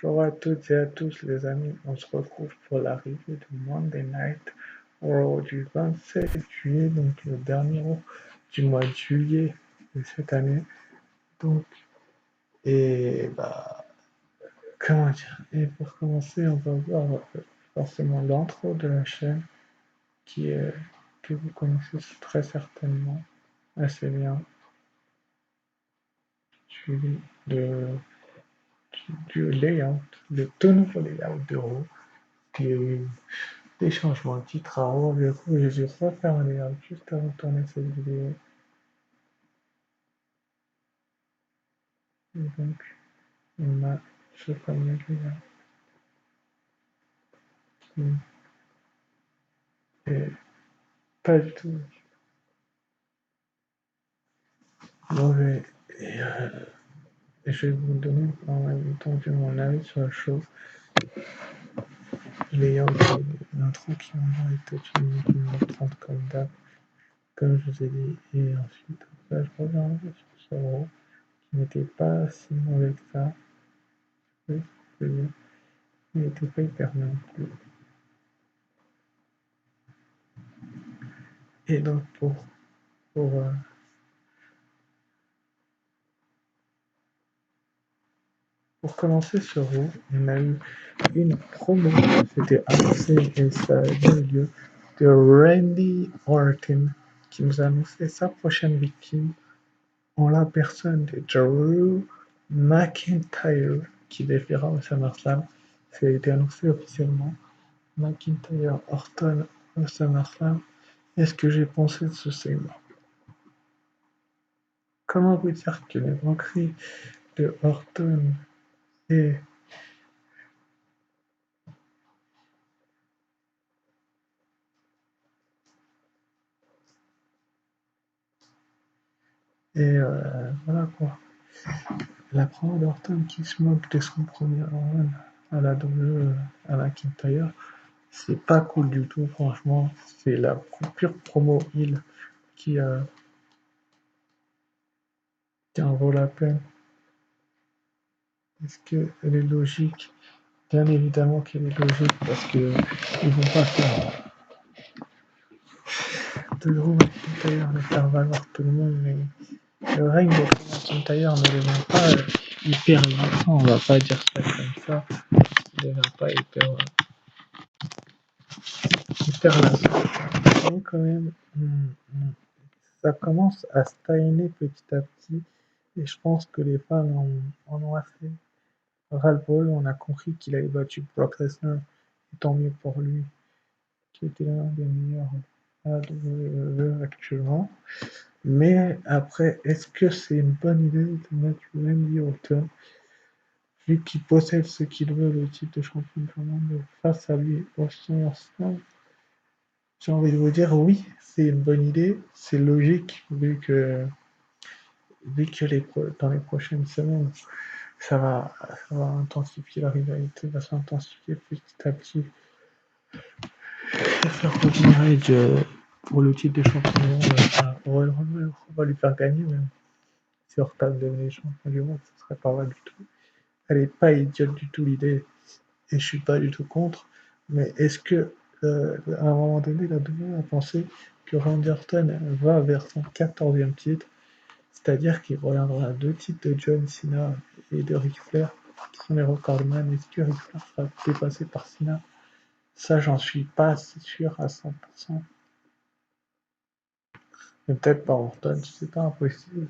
Bonjour à toutes et à tous les amis, on se retrouve pour l'arrivée de Monday Night Raw du 27 juillet, donc le dernier Raw du mois de juillet de cette année. Donc, et bah, comment dire, et pour commencer, on va voir forcément l'intro de la chaîne qui est, que vous connaissez très certainement assez bien, suivi du layout, le tout nouveau layout de Raw, qui est des changements de titre à Raw. Du coup, j'ai dû refaire un layout juste avant de tourner cette vidéo. Et donc, on a ce fameux layout qui est pas du tout mauvais. Et je vais vous donner en même temps que mon avis sur la chose. Layout et l'intro qui ont été uniquement 30 comme d'hab, comme je vous ai dit. Et ensuite, après, je reviens sur ce Raw qui n'était pas si mauvais que ça. Oui, je veux dire. Il n'était pas hyper non plus. Et donc, pour, euh, pour commencer ce Raw, on a eu une promo, c'était annoncé et ça a eu lieu, de Randy Orton qui nous a annoncé sa prochaine victime en la personne de Drew McIntyre qui défiera au SummerSlam. Ça a été annoncé officiellement. McIntyre Orton au SummerSlam. Qu'est-ce que j'ai pensé de ce segment? Comment vous dire que les banqueries de Orton et voilà quoi. La promo d'Orton qui se moque de son premier run à la WWE à McIntyre, c'est pas cool du tout, franchement. C'est la pure promo heel qui, euh, qui en vaut la peine. Est-ce qu'elle est logique? Bien évidemment qu'elle est logique parce que ils vont pas faire de Drew McIntyre le faire valoir tout le monde, mais le règne de Drew McIntyre ne devient pas hyper important, on va pas dire ça comme ça. Il ne devient pas hyper lassant. Mais quand même, ça commence à stagner petit à petit et je pense que les fans en ont assez ras-le-bol. On a compris qu'il avait battu Brock Lesnar, et tant mieux pour lui, qui était l'un des meilleurs à la WWE actuellement. Mais après, est-ce que c'est une bonne idée de mettre Randy Orton, vu qu'il possède ce qu'il veut, le titre de champion du monde, face à lui au SummerSlam? J'ai envie de vous dire oui, c'est une bonne idée, c'est logique, vu que dans les prochaines semaines, ça va intensifier, la rivalité va s'intensifier petit à petit. Faire revenir Edge pour le titre de champion du monde à Royal Rumble, on va lui faire gagner même. Si Orton devenait champion du monde, ce serait pas mal du tout. Elle est pas idiote du tout l'idée, et je suis pas du tout contre. Mais est-ce que à un moment donné, la WWE a pensé que Randy Orton va vers son 14e titre, c'est-à-dire qu'il reviendra à 2 titres de John Cena et de Ric Flair, qui sont les recordman. Est-ce que Ric Flair sera dépassé par Cena? Ça, j'en suis pas sûr à 100%. Mais peut-être pas Orton, c'est pas impossible.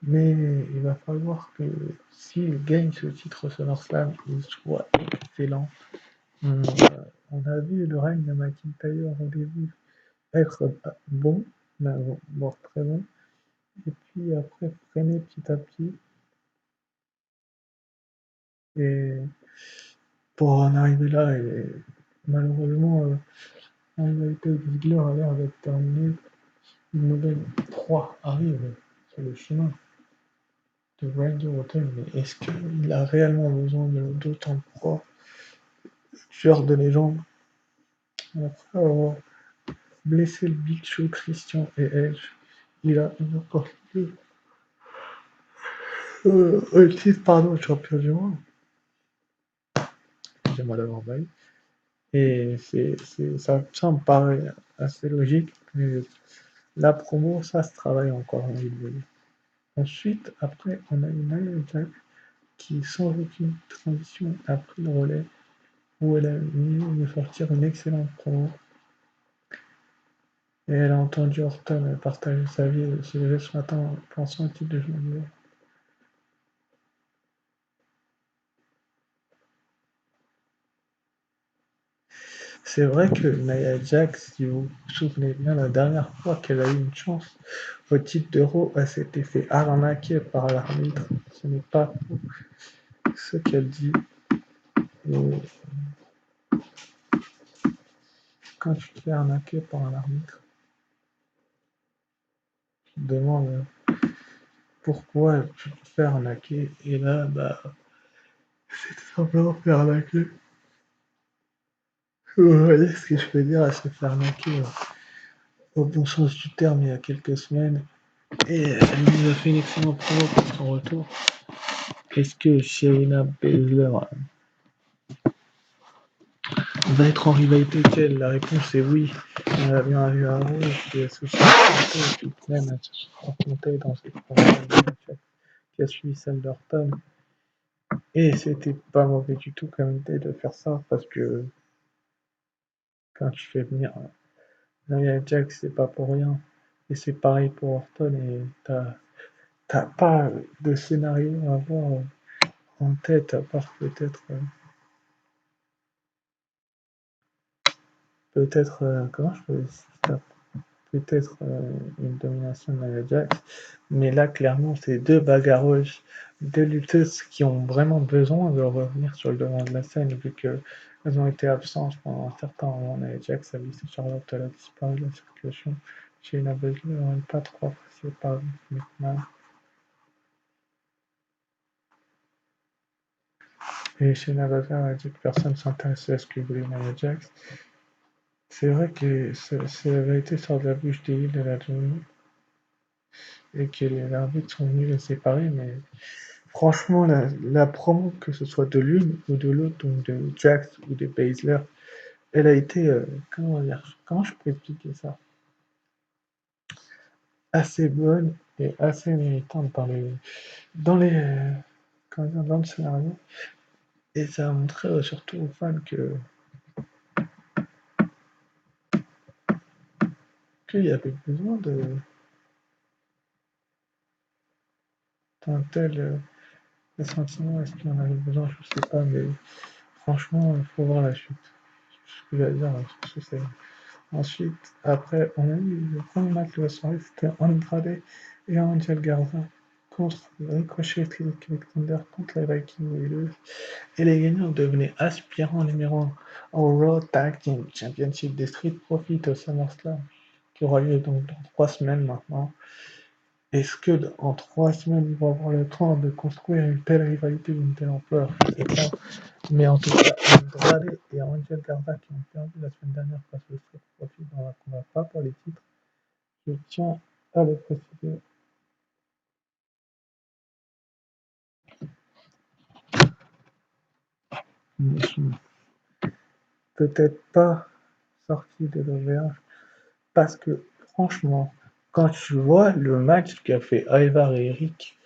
Mais il va falloir que s'il gagne ce titre SummerSlam, il soit excellent. On, on a vu le règne de McIntyre au début être bon, mais bon, très bon. Et puis après, freiner petit à petit. Et pour en arriver là, et malheureusement, la rivalité de Ziggler a l'air d'être terminée. Une nouvelle 3 arrive sur le chemin de Randy Orton, mais est-ce qu'il a réellement besoin d'autant de proies? Tueur de légende, après avoir blessé le Big Show, Christian et Edge, il a une opportunité le titre, pardon, champion du monde. troisième mois d'avant-veille. Et ça me paraît assez logique, mais la promo, ça se travaille encore, j'ai envie de vous dire. Ensuite, après, on a une Nia Jax qui, sans aucune transition, a pris le relais, où elle a mis de sortir une excellente promo. Et elle a entendu Orton partager sa vie et se lever ce matin en pensant au titre de joueur. C'est vrai que Nia Jax, si vous vous souvenez bien, la dernière fois qu'elle a eu une chance au titre d'Euro, elle s'était fait arnaquer par l'arbitre. Ce n'est pas ce qu'elle dit. Et quand tu te fais arnaquer par un arbitre, tu te demandes pourquoi tu te fais arnaquer. Et là, c'est tout simplement faire arnaquer. Vous voyez ce que je veux dire, elle s'est fait arnaquer au bon sens du terme il y a quelques semaines. Et elle nous a fait une excellente promo pour son retour. Est-ce que Shayna Baszler va être en rivalité avec elle? La réponse est oui. On a bien vu à Rose qui a souci et puis même elle se affrontée dans cette première match qui a suivi celle d'Orton. Et c'était pas mauvais du tout comme idée de faire ça parce que quand tu fais venir Nia Jax, c'est pas pour rien. Et c'est pareil pour Orton et t'as pas de scénario à avoir en tête à part peut-être comment je peux dire ça? Peut-être une domination de Nia Jax, mais là clairement c'est deux bagarreuses, deux lutteuses qui ont vraiment besoin de revenir sur le devant de la scène vu qu'elles ont été absentes pendant un certain moment. Nia Jax a glissé Charlotte, elle a disparu de la circulation. Shayna Baszler n'est pas trop appréciée par McMahon. Et Shayna Baszler a dit que personne ne s'intéressait à ce que voulait Nia Jax. C'est vrai que c'est la vérité sort de la bouche des îles de la journée et que les arbitres sont venus les séparer, mais franchement, la promo, que ce soit de l'une ou de l'autre, donc de Jax ou de Baszler, elle a été, comment je peux expliquer ça? Assez bonne et assez méritante dans le scénario. Et ça a montré surtout aux fans qu'il y avait besoin d'un tel sentiment. Est-ce qu'il y en avait besoin? Je sais pas, mais franchement, il faut voir la suite. Ce que j'allais dire, c'est ensuite, après, on a eu le premier match de la soirée, c'était Andrade et Angel Garza contre Ricochet et Cedric Alexander contre les Viking Raiders. Et les gagnants devenaient aspirants numéro 1 au Raw Tag Team Championship des Street Profits au SummerSlam, qui aura lieu donc dans 3 semaines maintenant. Est-ce que en 3 semaines, ils vont avoir le temps de construire une telle rivalité d'une telle ampleur? Je sais pas. Mais en tout cas, Andrade et Angel Garza qui ont perdu la semaine dernière face au Street Profits dans un combat pas pour les titres, je tiens à le préciser. Ne sont peut-être pas sortis de l'auberge parce que franchement, quand tu vois le match qu'a fait Ivar et Eric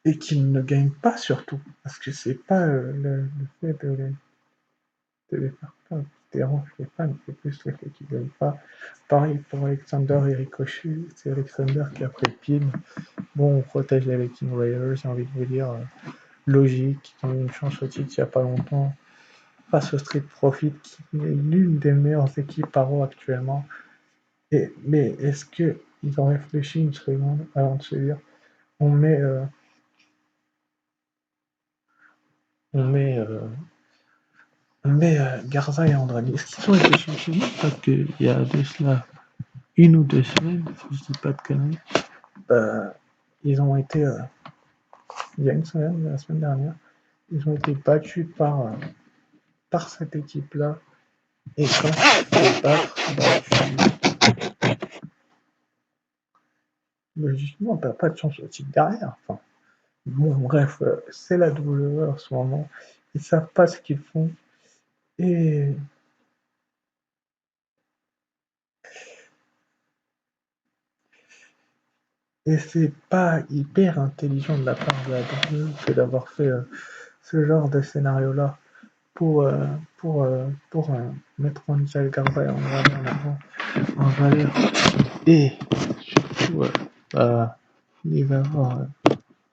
et qu'ils ne gagnent pas surtout, parce que c'est pas le fait de les faire perdre qui dérange les fans, c'est plus le fait qu'ils gagnent pas. Pareil pour Alexander et Ricochet, c'est Alexander qui a pris le pin. Bon, on protège les Viking Raiders, j'ai envie de vous dire, logique, ils ont eu une chance au titre il n'y a pas longtemps, face au Street Profit, qui est l'une des meilleures équipes à Raw actuellement. Mais est-ce qu'ils ont réfléchi une seconde avant de se dire on met, euh, on met, euh, on met Garza et Andrade? Est-ce qu'ils ont réfléchi une seconde? Parce qu'il y a de cela une ou deux semaines, si je dis pas de conneries, ils ont été, il y a une semaine, la semaine dernière, ils ont été battus par cette équipe-là. Et quand tu te fais battre, logiquement, t'as pas de chance au titre derrière. Enfin, bon, bref, c'est la WWE en ce moment. Ils savent pas ce qu'ils font. Et, et c'est pas hyper intelligent de la part de la WWE que d'avoir fait ce genre de scénario-là pour, mettre Angel Garza et Andrade en avant en valeur. Et surtout, il va avoir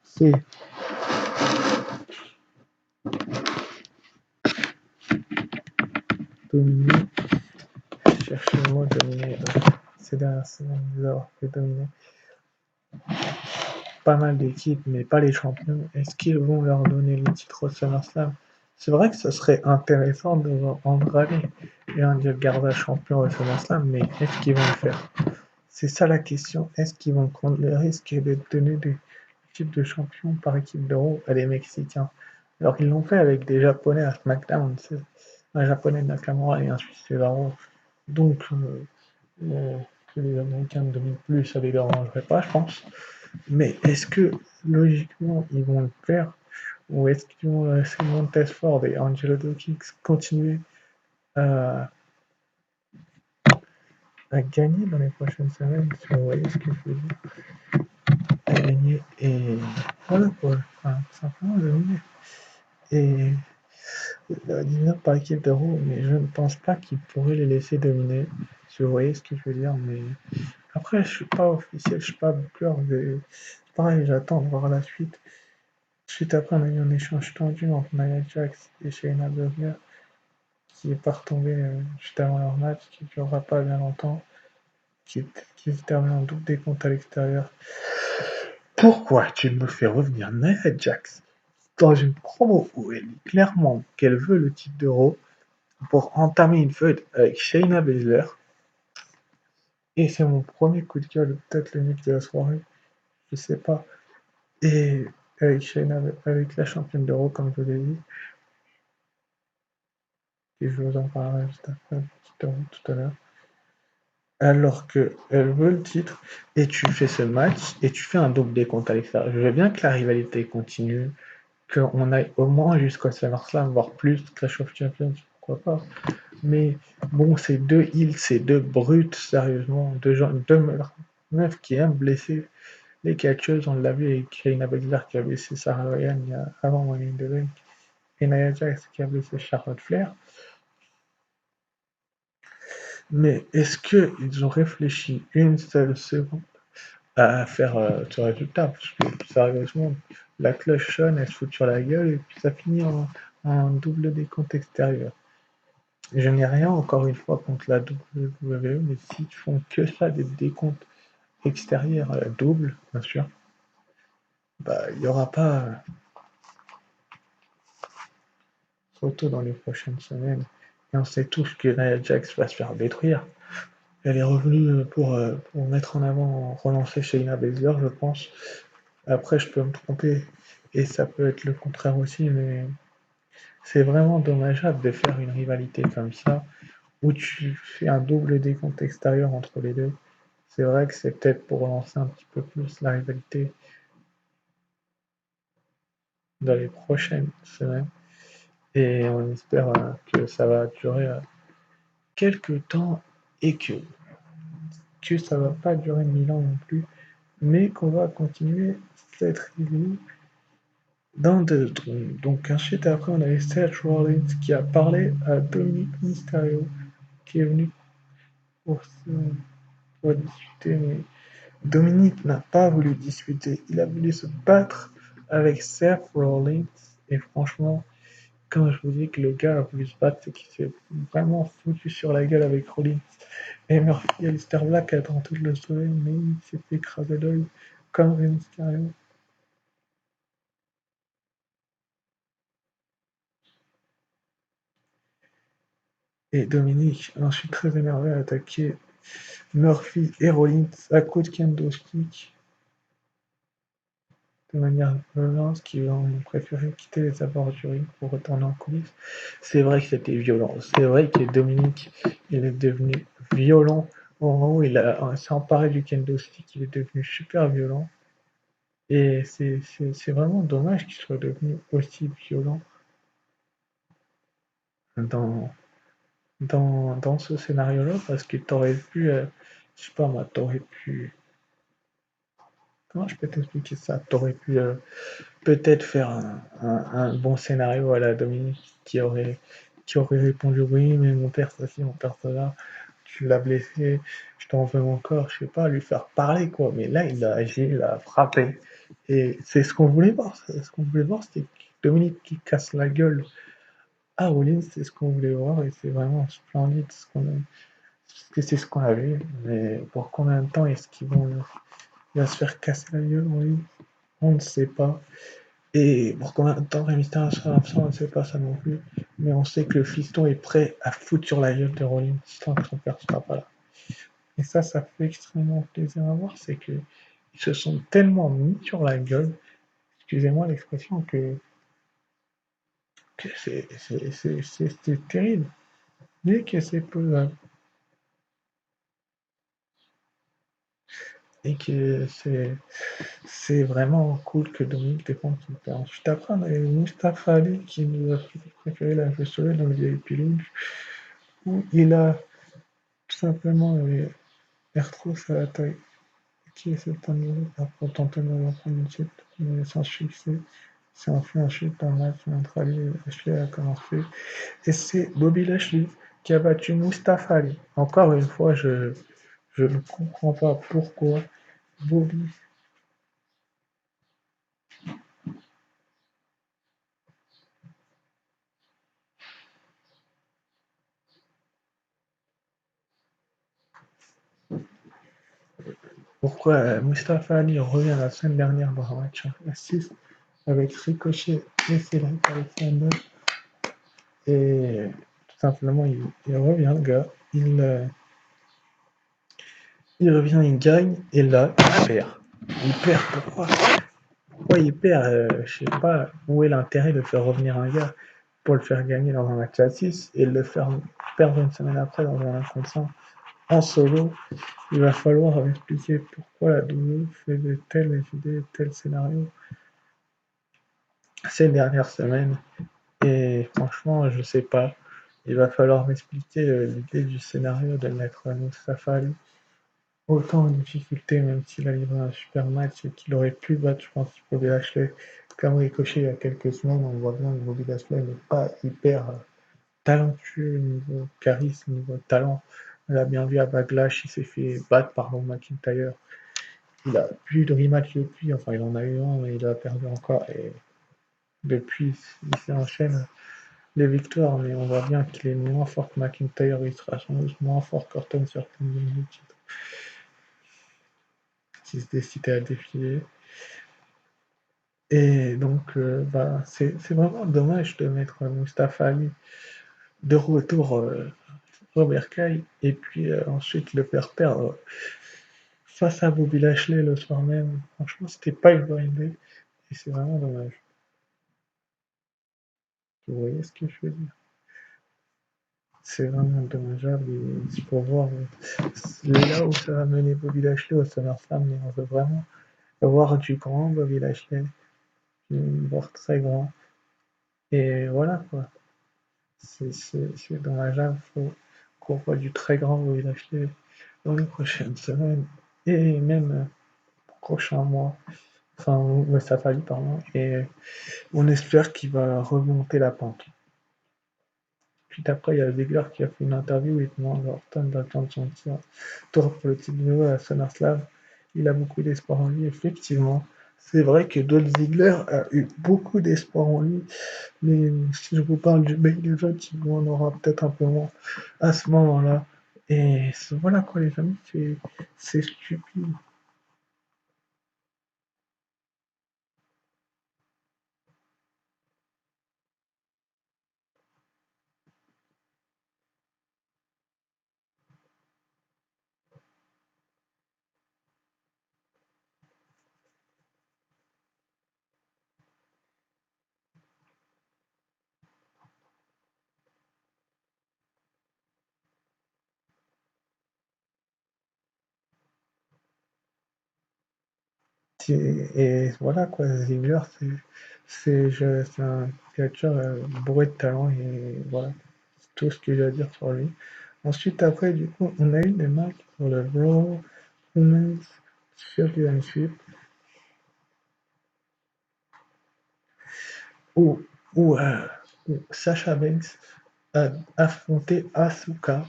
fait dominer, chercher le mot dominer ces dernières semaines, les avoir fait dominer pas mal d'équipes, mais pas les champions. Est-ce qu'ils vont leur donner le titre au SummerSlam? C'est vrai que ce serait intéressant de voir Andrade et Angel Garza champion au SummerSlam, mais est-ce qu'ils vont le faire? C'est ça la question. Est-ce qu'ils vont prendre le risque de donner des types de champions par équipe de Raw à des Mexicains? Alors qu'ils l'ont fait avec des Japonais à SmackDown, un Japonais de Nakamura et un Suisse à Raw. Donc, que les Américains ne dominent plus, ça les dérangerait pas, je pense. Mais est-ce que logiquement ils vont le faire ou est-ce qu'ils vont laisser Montez Ford et Angelo Dawkins continuer à, à gagner dans les prochaines semaines, si vous voyez ce que je veux dire, à gagner et voilà quoi, enfin, simplement dominer. Et division par équipe de Raw, mais je ne pense pas qu'ils pourraient les laisser dominer, si vous voyez ce que je veux dire. Mais après, je suis pas officiel, je suis pas booker, mais pareil, j'attends de voir la suite. Suite après, on a eu un échange tendu entre Nia Jax et Shayna Baszler qui est pas retombé juste avant leur match, qui ne durera pas bien longtemps, qui se termine en double décompte à l'extérieur. Pourquoi tu me fais revenir Nia Jax dans une promo où elle dit clairement qu'elle veut le titre d'Euro pour entamer une feud avec Shayna Baszler? Et c'est mon premier coup de gueule, peut-être le mec de la soirée, je sais pas. Et avec Shayna, avec la championne d'Euro, comme je l'ai dit, et je vous en parlerai juste après, tout à l'heure. Alors qu'elle veut le titre, et tu fais ce match, et tu fais un double décompte à l'extérieur. Je veux bien que la rivalité continue, qu'on aille au moins jusqu'au SummerSlam, voire plus, Clash of Champions, pourquoi pas. Mais bon, c'est deux heels, c'est deux brutes, sérieusement, deux meufs qui aiment blesser les catcheuses. On l'a vu avec Shayna Baszler qui a blessé Sarah Ryan avant Money in the Bank, et Nia Jax qui a blessé Charlotte Flair. Mais est-ce qu'ils ont réfléchi une seule seconde à faire ce résultat? Parce que sérieusement, la cloche sonne, elle se fout sur la gueule et puis ça finit en double décompte extérieur. Je n'ai rien encore une fois contre la WWE, mais s'ils font que ça, des décomptes extérieurs double, bien sûr, bah il n'y aura pas photo dans les prochaines semaines. Et on sait tous que Nia Jax va se faire détruire. Elle est revenue pour mettre en avant, relancer Shayna Baszler, je pense. Après, je peux me tromper et ça peut être le contraire aussi, mais c'est vraiment dommageable de faire une rivalité comme ça où tu fais un double décompte extérieur entre les deux. C'est vrai que c'est peut-être pour lancer un petit peu plus la rivalité dans les prochaines semaines et on espère que ça va durer quelques temps et que ça va pas durer 1000 ans non plus, mais qu'on va continuer cette review dans deux tours. Donc ensuite après on avait Seth Rollins qui a parlé à Dominic Mysterio qui est venu pour, pour discuter, mais Dominic n'a pas voulu discuter, il a voulu se battre avec Seth Rollins et franchement quand je vous dis que le gars a voulu se battre, c'est qu'il s'est vraiment foutu sur la gueule avec Rollins. Et Murphy et Alistair Black a tenté de le sauver, mais il s'est fait écraser l'œil comme Rey Mysterio. Et Dominique, je suis très énervé à attaquer Murphy et Rollins à coup de kendo stick de manière violente, qui ont préféré quitter les abords du ring pour retourner en coulisses. C'est vrai que c'était violent. C'est vrai que Dominique, il est devenu violent au moment où il s'est emparé du kendo stick. Il est devenu super violent. Et c'est vraiment dommage qu'il soit devenu aussi violent. dans, dans ce scénario-là, parce que t'aurais pu, je sais pas moi, t'aurais pu, comment je peux t'expliquer ça? T'aurais pu peut-être faire un bon scénario à la Dominique qui aurait répondu oui, mais mon père ça ci, mon père ça là, tu l'as blessé, je t'en veux encore, je sais pas, lui faire parler quoi. Mais là, il a agi, il a frappé. Et c'est ce qu'on voulait voir. Ce qu'on voulait voir, c'était Dominique qui casse la gueule à Rollins, c'est ce qu'on voulait voir et c'est vraiment splendide c'est ce qu'on a vu. Mais pour combien de temps est-ce il va se faire casser la gueule, Rollins? On ne sait pas. Et pour combien de temps Rey Mysterio sera absent, on ne sait pas ça non plus. Mais on sait que le fiston est prêt à foutre sur la gueule de Rollins tant que son père ne sera pas là. Et ça fait extrêmement plaisir à voir, c'est que ils se sont tellement mis sur la gueule, excusez-moi l'expression, que c'est terrible. Mais que c'est pesable. Et que c'est vraiment cool que Dominique défende son père. Ensuite, après, on a eu Mustafa Ali qui nous a préféré la jouer solo dans le VIP Lounge, où il a tout simplement R-Truth à la taille, qui est cette année pour tenter de reprendre une titre, mais sans succès. C'est enfui ensuite un match entre Ali et Lashley a commencé. Et c'est Bobby Lashley qui a battu Mustafa Ali. Encore une fois, je ne comprends pas pourquoi Bobby. Pourquoi Mustafa Ali revient la semaine dernière dans un match à 6 avec Ricochet et Cédric Alexander. Et tout simplement, il revient, le gars. Il revient, il gagne. Et là, il perd. Il perd pourquoi? Pourquoi il perd? Je sais pas où est l'intérêt de faire revenir un gars pour le faire gagner dans un match à 6 et le faire perdre une semaine après dans un 1 contre 100 en solo. Il va falloir expliquer pourquoi la WWE fait de telles idées, de tels scénarios ces dernières semaines. Et franchement, je sais pas. Il va falloir m'expliquer l'idée du scénario de mettre Mustafa Ali autant en difficulté, même s'il a livré un super match et qu'il aurait pu battre, je pense, Bobby Lashley comme Ricochet il y a quelques semaines. On voit bien que Bobby Lashley n'est pas hyper talentueux niveau charisme, niveau talent. On l'a bien vu à Backlash, il s'est fait battre par Drew McIntyre. Il a plus de rematch depuis, enfin il en a eu un, mais il a perdu encore. Et depuis, il s'enchaîne les victoires, mais on voit bien qu'il est moins fort que McIntyre, il sera sans doute moins fort qu'Orton sur une titre s'il se décidait à défiler. Et donc, bah, c'est vraiment dommage de mettre Mustafa Ali de retour Robert Kai et puis ensuite le faire perdre face à Bobby Lashley le soir même. Franchement, c'était pas une bonne idée et c'est vraiment dommage. Vous voyez ce que je veux dire? C'est vraiment dommageable et il faut voir là où ça va mener Bobby Lashley au SummerSlam, mais on veut vraiment voir du grand Bobby Lashley, voir très grand. Et voilà quoi. C'est dommageable. Il faut qu'on voit du très grand Bobby Lashley dans les prochaines semaines et même prochains mois. Enfin, Mustafa Ali, pardon. Et on espère qu'il va remonter la pente. Puis après, il y a Ziggler qui a fait une interview où il demande à Orton d'attendre son tour pour le titre de à SummerSlam. Il a beaucoup d'espoir en lui, effectivement. C'est vrai que Dolph Ziggler a eu beaucoup d'espoir en lui, mais si je vous parle du main event, il en aura peut-être un peu moins à ce moment-là. Et voilà quoi, les amis, c'est stupide. Et voilà quoi, Ziggler, c'est un catcheur bourré de talent et voilà. tout ce que j'ai à dire sur lui. Ensuite, après, du coup, on a eu des matchs pour le Raw Women's Championship où, où, euh, où Sasha Banks a affronté Asuka.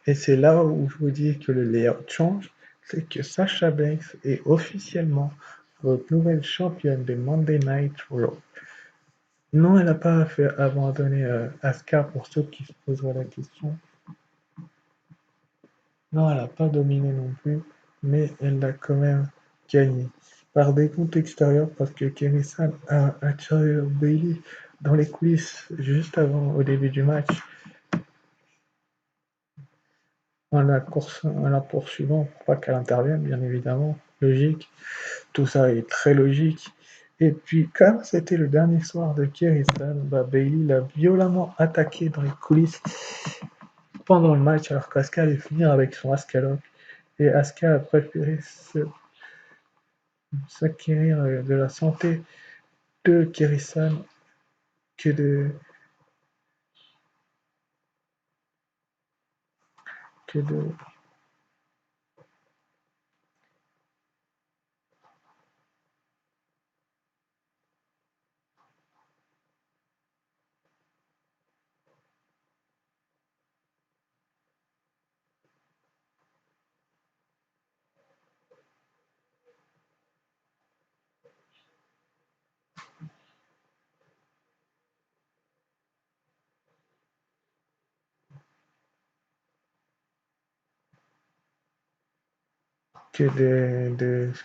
Et c'est là où je vous dis que le layout change. C'est que Sasha Banks est officiellement votre nouvelle championne de Monday Night Raw. Non, elle n'a pas fait abandonner Asuka pour ceux qui se poseraient la question. Non, elle n'a pas dominé non plus, mais elle l'a quand même gagné. Par des comptes extérieurs, parce que Kerry Sane a attiré Bailey dans les coulisses juste avant, au début du match, en la poursuivant pour pas qu'elle intervienne, bien évidemment. Logique. Tout ça est très logique. Et puis, comme c'était le dernier soir de Kerry Sane, Bailey l'a violemment attaqué dans les coulisses pendant le match, alors qu'Asuka allait finir avec son Asuka Lock. Et Asuka a préféré s'acquérir de la santé de Kerry-san que de, que de,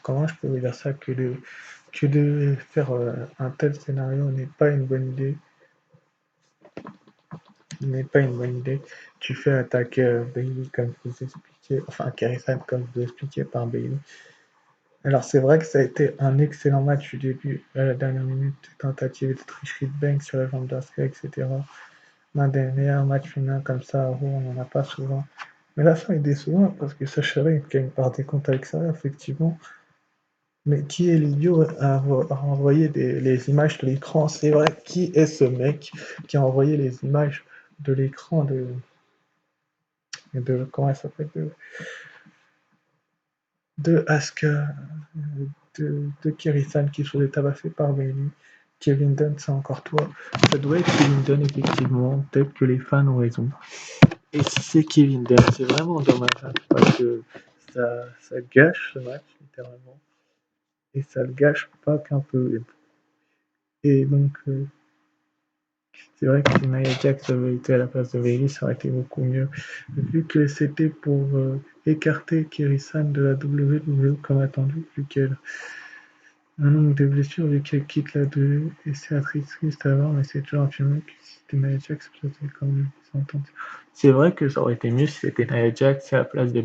comment je peux vous dire ça, que de faire un tel scénario n'est pas une bonne idée, n'est pas une bonne idée. Tu fais attaquer Bailey comme je vous expliquais, enfin Kerry-san comme je vous expliquais par Bailey. Alors c'est vrai que ça a été un excellent match du début à la dernière minute, tentative de tricherie de Banks sur la jambe d'Asuka, etc. L'un des meilleurs matchs féminins comme ça à Raw, on n'en a pas souvent. Mais la fin est décevante parce que Sacha Banks gagne par des comptes à l'extérieur, effectivement. Mais qui est l'idiot à envoyer les images de l'écran? C'est vrai, qui est ce mec qui a envoyé les images de l'écran comment elle s'appelle, de Asuka, de Kiri-san qui se faisait tabasser par Bailey? Kevin Dunn, c'est encore toi. Ça doit être Kevin Dunn, effectivement. Peut-être que les fans ont raison. Et si c'est Kevin Dunn, c'est vraiment dommage, hein, parce que ça gâche ce match, littéralement. Et ça le gâche pas qu'un peu. Et donc, c'est vrai que si Nia Jax avait été à la place de Bailey, ça aurait été beaucoup mieux. Vu que c'était pour écarter Kiri-san de la WWE comme attendu, vu qu'elle a un nombre de blessures, vu qu'elle quitte la WWE, et c'est triste à voir, mais c'est toujours un film que si c'était Nia Jax, peut-être quand même s'entendre. C'est vrai que ça aurait été mieux si c'était Nia Jax à la place de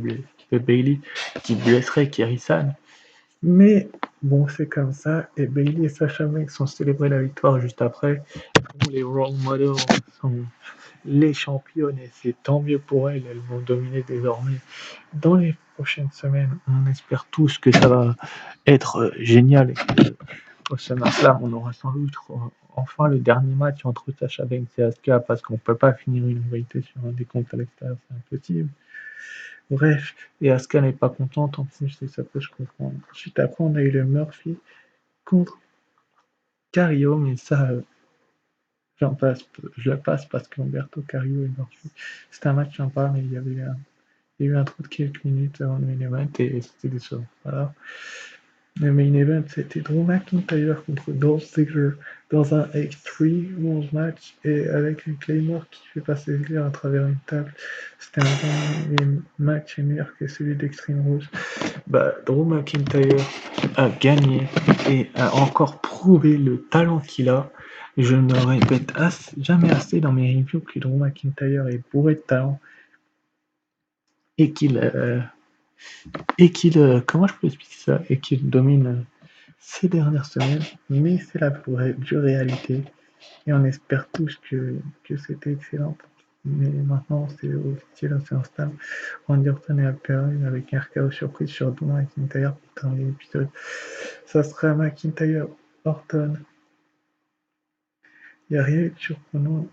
Bailey qui blesserait Kiri-san. Mais bon, c'est comme ça. Et Bailey et Sasha Banks ont célébré la victoire juste après. Les role models sont les championnes et c'est tant mieux pour elles. Elles vont dominer désormais dans les prochaines semaines. On espère tous que ça va être génial et que au SummerSlam, on aura sans doute enfin le dernier match entre Sasha Banks et Asuka parce qu'on ne peut pas finir une rivalité sur un décompte à l'extérieur, c'est impossible. Bref, et Asuka n'est pas contente en plus, et ça peut se comprendre. Ensuite, après, on a eu le Murphy contre Cario, mais ça, je la passe parce qu'Umberto Cario est Murphy. C'était un match sympa, mais il y a eu un trou de quelques minutes avant le main event et c'était décevant. Voilà. Le main event, c'était Drew McIntyre contre Dolph Ziggler dans un X3 Rules match et avec un Claymore qui fait passer Ziggler à travers une table. C'était un bon match et meilleur que celui d'Extreme Rules. Drew McIntyre a gagné et a encore prouvé le talent qu'il a. Je ne répète jamais assez dans mes reviews que Drew McIntyre est bourré de talent et qu'il comment je peux expliquer ça, et qu'il domine ces dernières semaines, mais c'est la dure réalité et on espère tous que c'était excellent. Mais maintenant, c'est officiel, c'est instable. Randy Orton est apparu avec un RKO surprise sur Drew McIntyre pour terminer l'épisode. Ça sera McIntyre Orton. Il n'y a rien de surprenant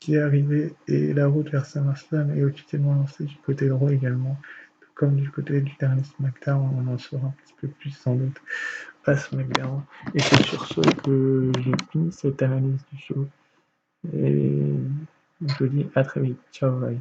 qui est arrivé et la route vers SummerSlam est officiellement lancée du côté droit également. Comme du côté du dernier SmackDown, on en saura un petit peu plus sans doute à SmackDown. Et c'est sur ce que j'ai fini cette analyse du show. Et je vous dis à très vite. Ciao, bye.